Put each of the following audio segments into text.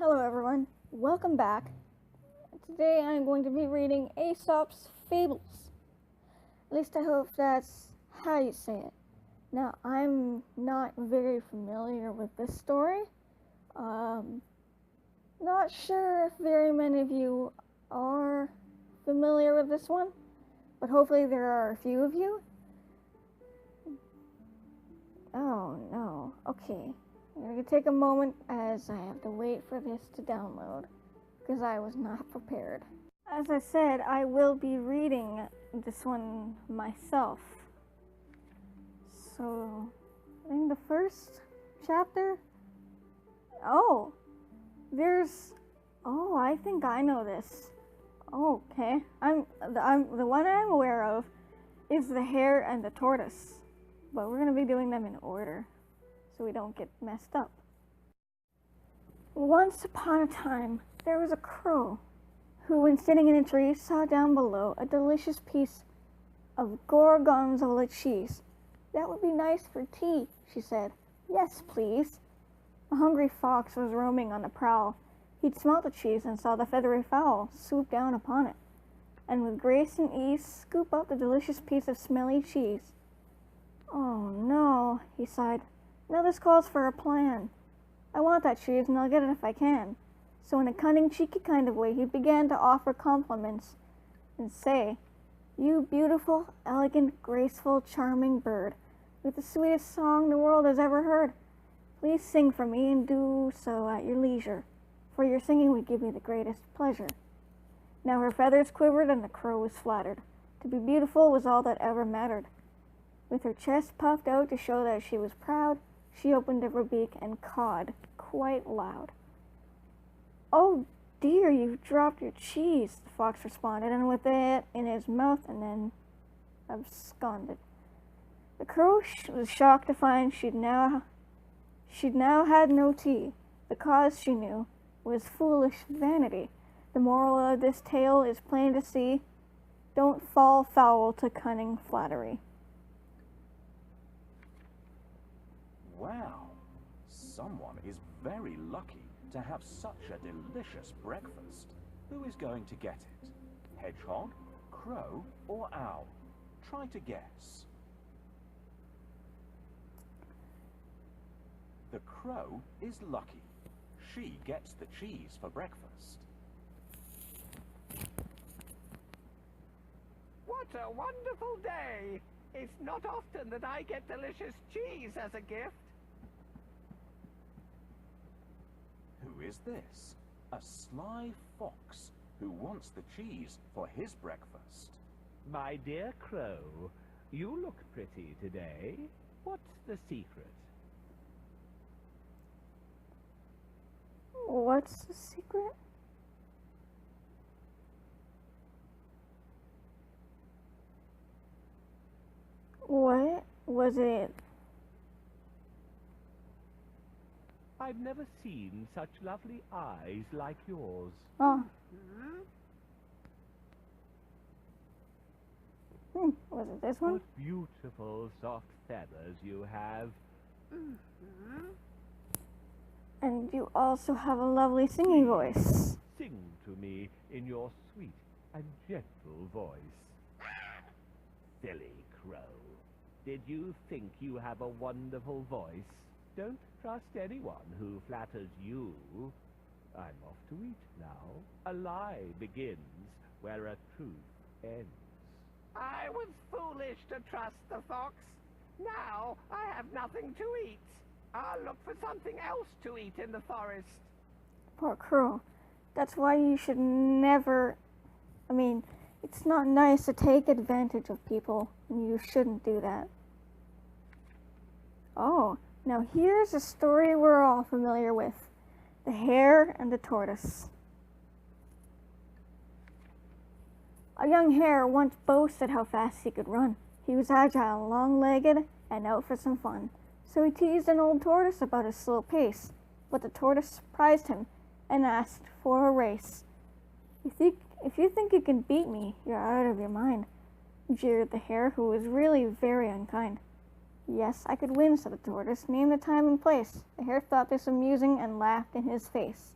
Hello everyone, welcome back. Today I'm going to be reading Aesop's Fables. At least I hope that's how you say it. Now, I'm not very familiar with this story. Not sure if very many of you are familiar with this one, but hopefully there are a few of you. Oh no, okay. I'm going to take a moment as I have to wait for this to download, because I was not prepared. As I said, I will be reading this one myself. So, I think the first chapter? Oh, I think I know this. Oh, okay. The one I'm aware of is the Hare and the Tortoise, but we're going to be doing them in order, so we don't get messed up. Once upon a time, there was a crow who, when sitting in a tree, saw down below a delicious piece of gorgonzola cheese. "That would be nice for tea," she said. "Yes, please." A hungry fox was roaming on the prowl. He'd smelt the cheese and saw the feathery fowl swoop down upon it, and with grace and ease scoop up the delicious piece of smelly cheese. "Oh no," he sighed. "Now this calls for a plan. I want that cheese, and I'll get it if I can." So in a cunning, cheeky kind of way, he began to offer compliments and say, "You beautiful, elegant, graceful, charming bird, with the sweetest song the world has ever heard. Please sing for me, and do so at your leisure, for your singing would give me the greatest pleasure." Now her feathers quivered, and the crow was flattered. To be beautiful was all that ever mattered. With her chest puffed out to show that she was proud, she opened her beak and cawed quite loud. "Oh dear, you've dropped your cheese," the fox responded, and with it in his mouth and then absconded. The crow was shocked to find she'd now had no tea. The cause, she knew, was foolish vanity. The moral of this tale is plain to see: don't fall foul to cunning flattery. Wow, someone is very lucky to have such a delicious breakfast. Who is going to get it? Hedgehog, crow, or owl? Try to guess. The crow is lucky. She gets the cheese for breakfast. What a wonderful day! It's not often that I get delicious cheese as a gift. Who is this? A sly fox who wants the cheese for his breakfast. My dear crow, you look pretty today. What's the secret? What's the secret? What was it? I've never seen such lovely eyes like yours. Oh. Was it this one? What beautiful soft feathers you have. And you also have a lovely singing voice. Sing to me in your sweet and gentle voice. Silly crow. Did you think you have a wonderful voice? Don't trust anyone who flatters you. I'm off to eat now. A lie begins where a truth ends. I was foolish to trust the fox. Now I have nothing to eat. I'll look for something else to eat in the forest. Poor crow. That's why you should never... it's not nice to take advantage of people, and you shouldn't do that. Oh, now here's a story we're all familiar with. The Hare and the Tortoise. A young hare once boasted how fast he could run. He was agile, long-legged, and out for some fun. So he teased an old tortoise about his slow pace, but the tortoise surprised him and asked for a race. If you think you can beat me, you're out of your mind," jeered the hare, who was really very unkind. "Yes, I could win," said the tortoise. "Name the time and place." The hare thought this amusing and laughed in his face.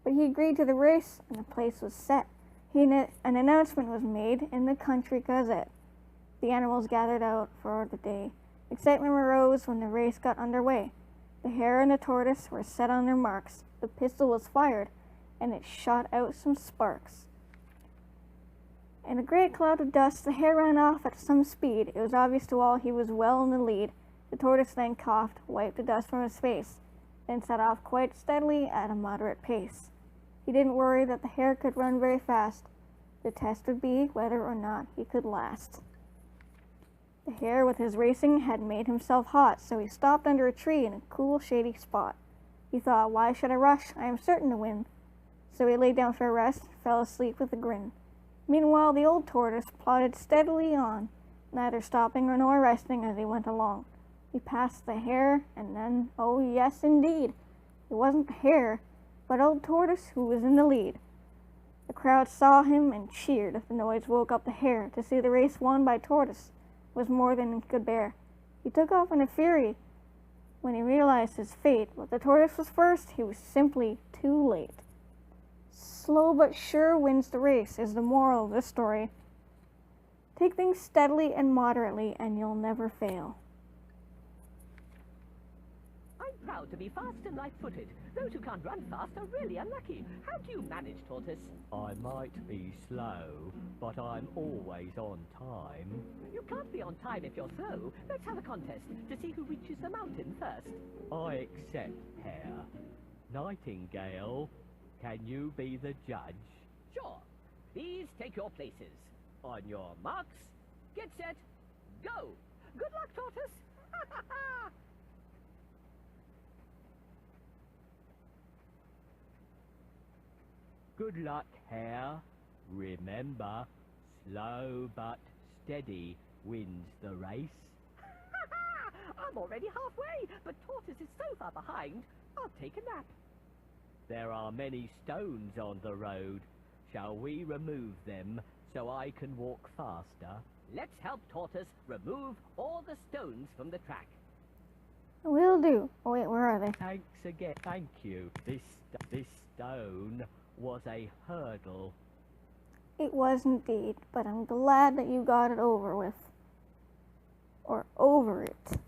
But he agreed to the race, and the place was set. An announcement was made in the country gazette. The animals gathered out for the day. Excitement arose when the race got underway. The hare and the tortoise were set on their marks. The pistol was fired, and it shot out some sparks. In a great cloud of dust, the hare ran off at some speed. It was obvious to all he was well in the lead. The tortoise then coughed, wiped the dust from his face, then set off quite steadily at a moderate pace. He didn't worry that the hare could run very fast. The test would be whether or not he could last. The hare, with his racing, had made himself hot, so he stopped under a tree in a cool, shady spot. He thought, "Why should I rush? I am certain to win." So he lay down for a rest and fell asleep with a grin. Meanwhile, the old tortoise plodded steadily on, neither stopping nor resting as he went along. He passed the hare, and then, oh yes, indeed, it wasn't the hare, but old Tortoise who was in the lead. The crowd saw him and cheered. The noise woke up the hare. To see the race won by Tortoise was more than he could bear. He took off in a fury when he realized his fate, but the tortoise was first. He was simply too late. Slow but sure wins the race is the moral of this story. Take things steadily and moderately, and you'll never fail. I'm proud to be fast and light-footed. Those who can't run fast are really unlucky. How do you manage, Tortoise? I might be slow, but I'm always on time. You can't be on time if you're slow. Let's have a contest to see who reaches the mountain first. I accept, Hare. Nightingale, can you be the judge? Sure. Please take your places. On your marks, get set, go. Good luck, Tortoise. Good luck, Hare. Remember, slow but steady wins the race. I'm already halfway, but Tortoise is so far behind, I'll take a nap. There are many stones on the road. Shall we remove them so I can walk faster? Let's help Tortoise remove all the stones from the track. Will do. Oh wait, where are they? Thanks again. Thank you. This stone was a hurdle. It was indeed, but I'm glad that you got it over with. Or over it.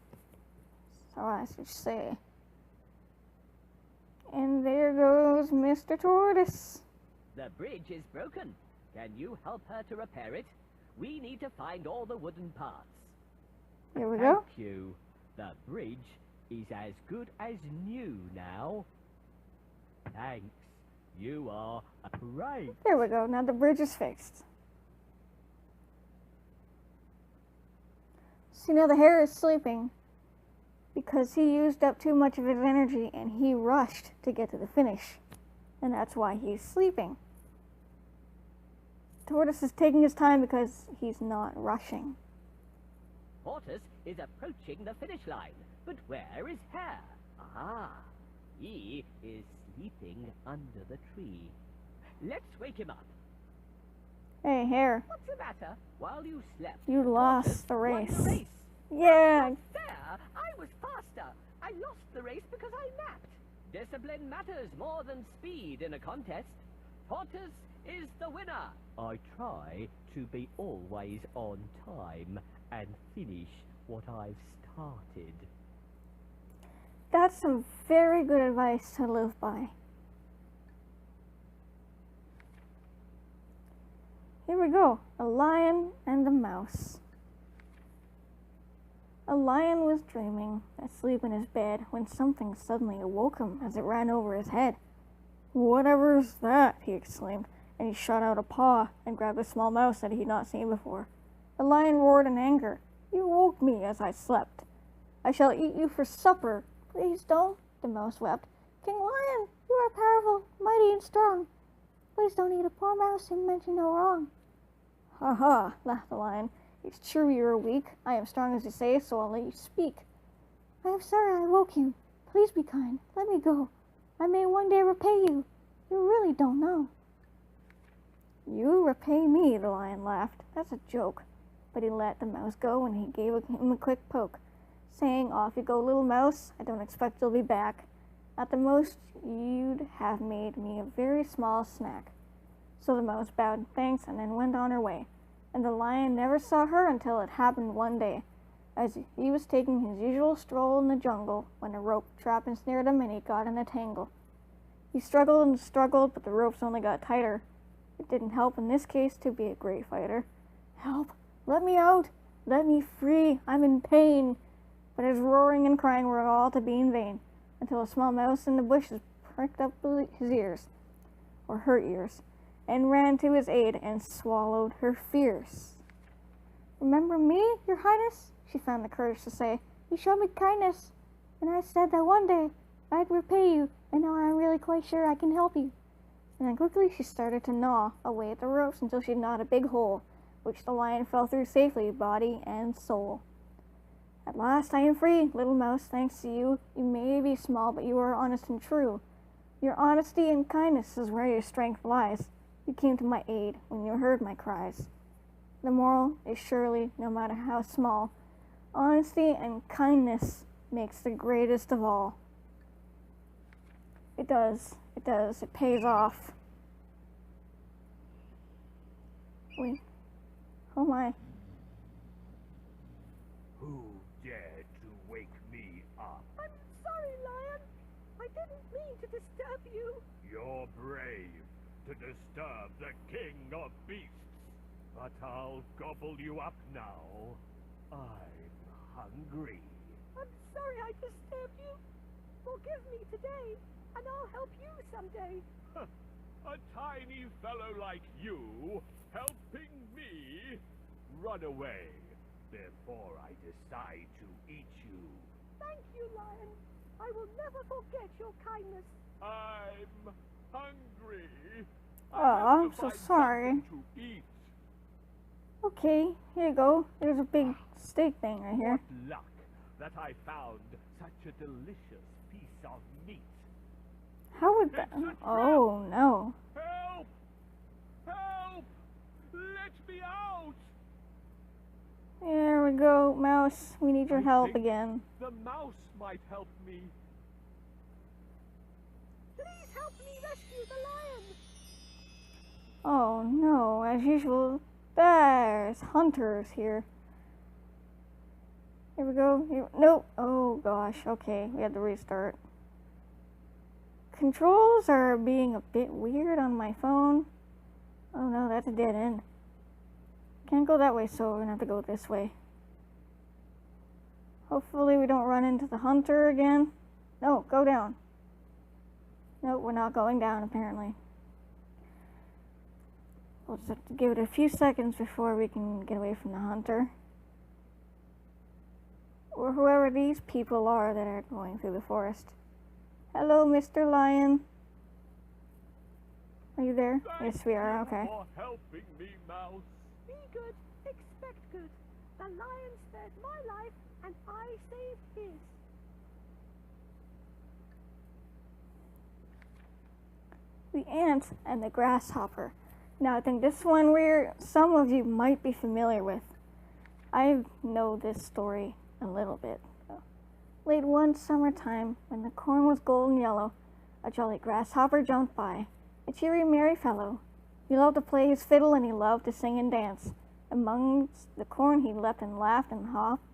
So I should say. And there goes Mr. Tortoise. The bridge is broken. Can you help her to repair it? We need to find all the wooden parts. Here we go. Thank you. The bridge is as good as new now. Thanks. You are great. There we go. Now the bridge is fixed. So now the hare is sleeping because he used up too much of his energy and he rushed to get to the finish. And that's why he's sleeping. Tortoise is taking his time because he's not rushing. Tortoise is approaching the finish line, but where is Hare? Ah, he is sleeping under the tree. Let's wake him up. Hey, Hare, What's the matter? While you slept, you Tortoise lost the won race. the race. Yeah. Not fair. I was faster. I lost the race because I napped. Discipline matters more than speed in a contest. Tortoise is the winner. I try to be always on time and finish what I've started. That's some very good advice to live by. Here we go. A lion and a mouse. A lion was dreaming, asleep in his bed, when something suddenly awoke him as it ran over his head. "Whatever's that?" he exclaimed, and he shot out a paw and grabbed a small mouse that he had not seen before. The lion roared in anger. "You woke me as I slept. I shall eat you for supper." "Please don't," the mouse wept. "King Lion, you are powerful, mighty, and strong. Please don't eat a poor mouse who meant you no wrong." "Ha ha," laughed the lion. "It's true you are weak. I am strong as you say, so I'll let you speak." "I am sorry I woke you. Please be kind. Let me go. I may one day repay you. You really don't know." "You repay me," the lion laughed. "That's a joke." But he let the mouse go and he gave him a quick poke, saying, "Off you go, little mouse. I don't expect you'll be back." At the most, you'd have made me a very small snack." So the mouse bowed thanks and then went on her way, and the lion never saw her until it happened one day, as he was taking his usual stroll in the jungle when a rope trapped and snared him and he got in a tangle. He struggled and struggled, but the ropes only got tighter. It didn't help in this case to be a great fighter. "Help! Let me out! Let me free! I'm in pain!" But his roaring and crying were all to be in vain, until a small mouse in the bushes pricked up his ears, or her ears, and ran to his aid and swallowed her fears. "Remember me, your highness?" she found the courage to say. "You showed me kindness, and I said that one day I'd repay you, and now I'm really quite sure I can help you." And then quickly she started to gnaw away at the ropes until she gnawed a big hole, which the lion fell through safely, body and soul. "At last I am free, little mouse, thanks to you. You may be small, but you are honest and true. Your honesty and kindness is where your strength lies. You came to my aid when you heard my cries." The moral is surely, no matter how small, honesty and kindness makes the greatest of all. It does. It does. It pays off. Wait. Oh my. Who dared to wake me up? I'm sorry, Lion. I didn't mean to disturb you. You're brave to disturb the king of beasts, but I'll gobble you up now. I'm hungry. I'm sorry I disturbed you. Forgive me today, and I'll help you someday. A tiny fellow like you helping me? Run away before I decide to eat you. Thank you, Lion. I will never forget your kindness. I'm hungry. Oh, I'm so find sorry. something to eat. Okay, here you go. There's a big steak thing right here. What luck that I found such a delicious piece of meat. How would that? It's a trap. Oh no. Help! Help! Let me out! There we go, mouse. We need your I help think again. The mouse might help me. Please help me rescue the lion. Oh no, as usual, there's hunters here. Here we go. Here, nope. Oh gosh. Okay, we had to restart. Controls are being a bit weird on my phone. Oh no, that's a dead end. Can't go that way, so we're gonna have to go this way. Hopefully we don't run into the hunter again. No, go down. Nope, we're not going down apparently. We'll just have to give it a few seconds before we can get away from the hunter. Or whoever these people are that are going through the forest. Hello, Mr. Lion. Are you there? Thank Yes, we are. you Okay. for helping me, mouse. Be good, expect good. The lion spared my life, and I saved his. The ant and the grasshopper. Now, I think this one some of you might be familiar with. I know this story a little bit. Late one summertime, when the corn was golden yellow, a jolly grasshopper jumped by, a cheery, merry fellow. He loved to play his fiddle, and he loved to sing and dance. Amongst the corn he leapt and laughed and hopped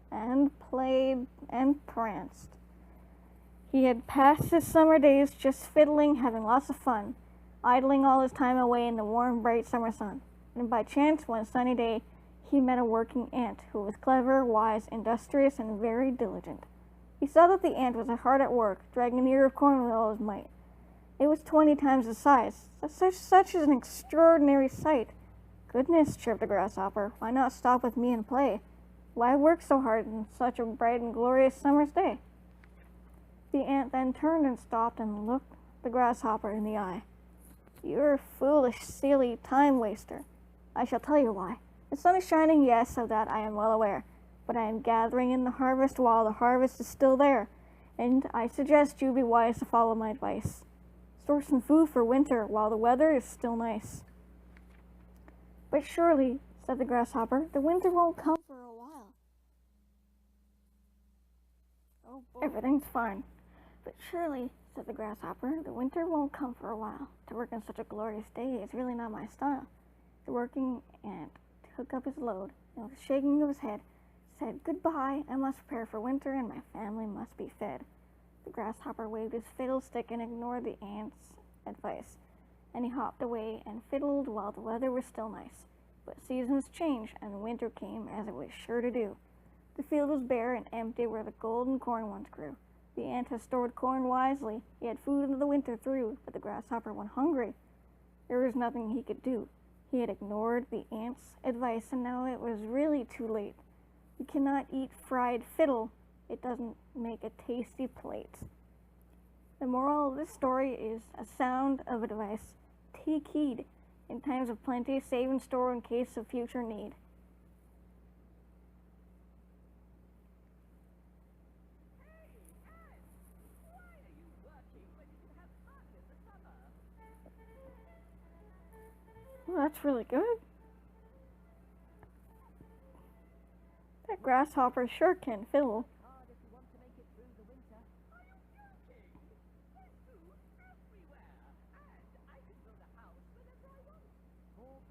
and played and pranced. He had passed his summer days just fiddling, having lots of fun, idling all his time away in the warm, bright summer sun. And by chance, one sunny day, he met a working ant who was clever, wise, industrious, and very diligent. He saw that the ant was hard at work, dragging an ear of corn with all his might. It was 20 times the size. Such is an extraordinary sight. Goodness, chirped the grasshopper, why not stop with me and play? Why work so hard in such a bright and glorious summer's day? The ant then turned and stopped and looked the grasshopper in the eye. You're a foolish, silly time waster. I shall tell you why. The sun is shining, yes, of that I am well aware, but I am gathering in the harvest while the harvest is still there, and I suggest you be wise to follow my advice. Store some food for winter while the weather is still nice. But surely, said the grasshopper, the winter won't come for a while. Oh boy. Everything's fine. But surely, said the Grasshopper, the winter won't come for a while. To work on such a glorious day is really not my style. The working ant took up his load, and with a shaking of his head, said, Goodbye, I must prepare for winter, and my family must be fed. The Grasshopper waved his fiddlestick and ignored the ant's advice, and he hopped away and fiddled while the weather was still nice. But seasons change, and winter came, as it was sure to do. The field was bare and empty where the golden corn once grew. The ant had stored corn wisely. He had food the winter through, but the Grasshopper went hungry. There was nothing he could do. He had ignored the ant's advice, and now it was really too late. You cannot eat fried fiddle. It doesn't make a tasty plate. The moral of this story is a sound of advice. Take heed. In times of plenty, save and store in case of future need. Well, that's really good. That Grasshopper sure can fiddle.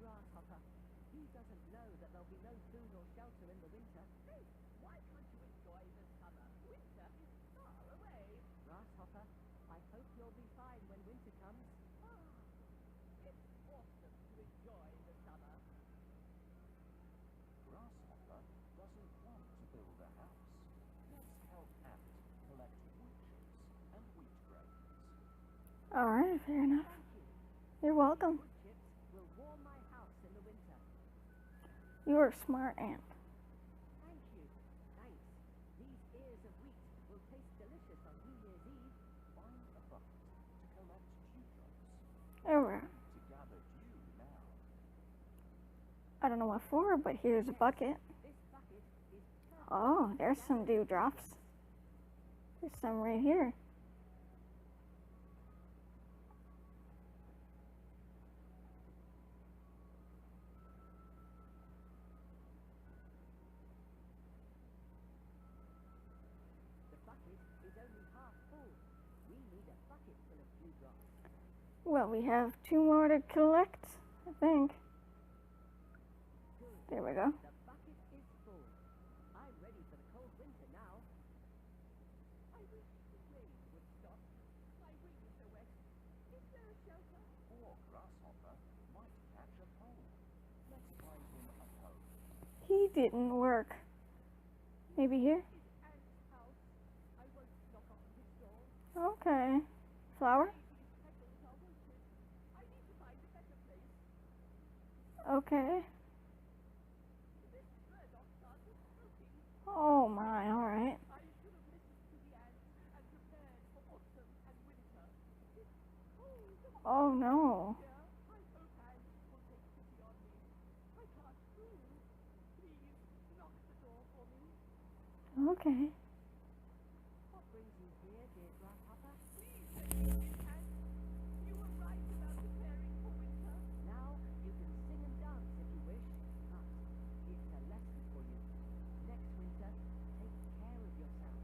Grasshopper. He doesn't know that there'll be no food or shelter in the winter. Hey, why can't you enjoy the summer? Winter is far away. Grasshopper, I hope you'll be fine when winter comes. It's awesome to enjoy the summer. Grasshopper doesn't want to build a house. Let's help Ant collect wood chips and wheat grains. Alright, fair enough. You're welcome. You're a smart ant. Thank you. Thanks. These ears of wheat will taste delicious on New Year's Eve. Find a bucket to collect dewdrops. Alright. To gather dew now. I don't know what for, but here's a bucket. This bucket is perfect. Oh, there's some dewdrops. There's some right here. Well, we have 2 more to collect, I think. There we go. The bucket is full. I'm ready for the cold winter now. I wish the rain would stop. My wings are wet. Is there a shelter? Poor Grasshopper might catch a cold. Let's find him a home. He didn't work. Maybe here? His aunt's house. I won't knock on his door. Okay. Flower? Okay. Oh my, alright. I should have listened to the ants and prepared for autumn and winter. It's cold. Oh no. Yeah, I hope ants will take pity on me. I can't move. Please knock the door for me. Okay. What brings you here, dear Grasshopper? Please let me in, ants. You were right about preparing for winter. Now you can sing and dance if you wish, but it's a lesson for you. Next winter, take care of yourself.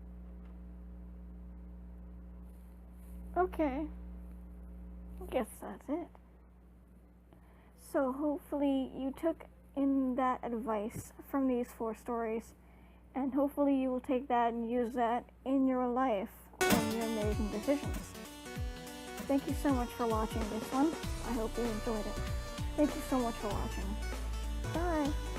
Okay. I guess that's it. So hopefully you took in that advice from these 4 stories, and hopefully you will take that and use that in your life when you're making decisions. Thank you so much for watching this one. I hope you enjoyed it. Thank you so much for watching. Bye!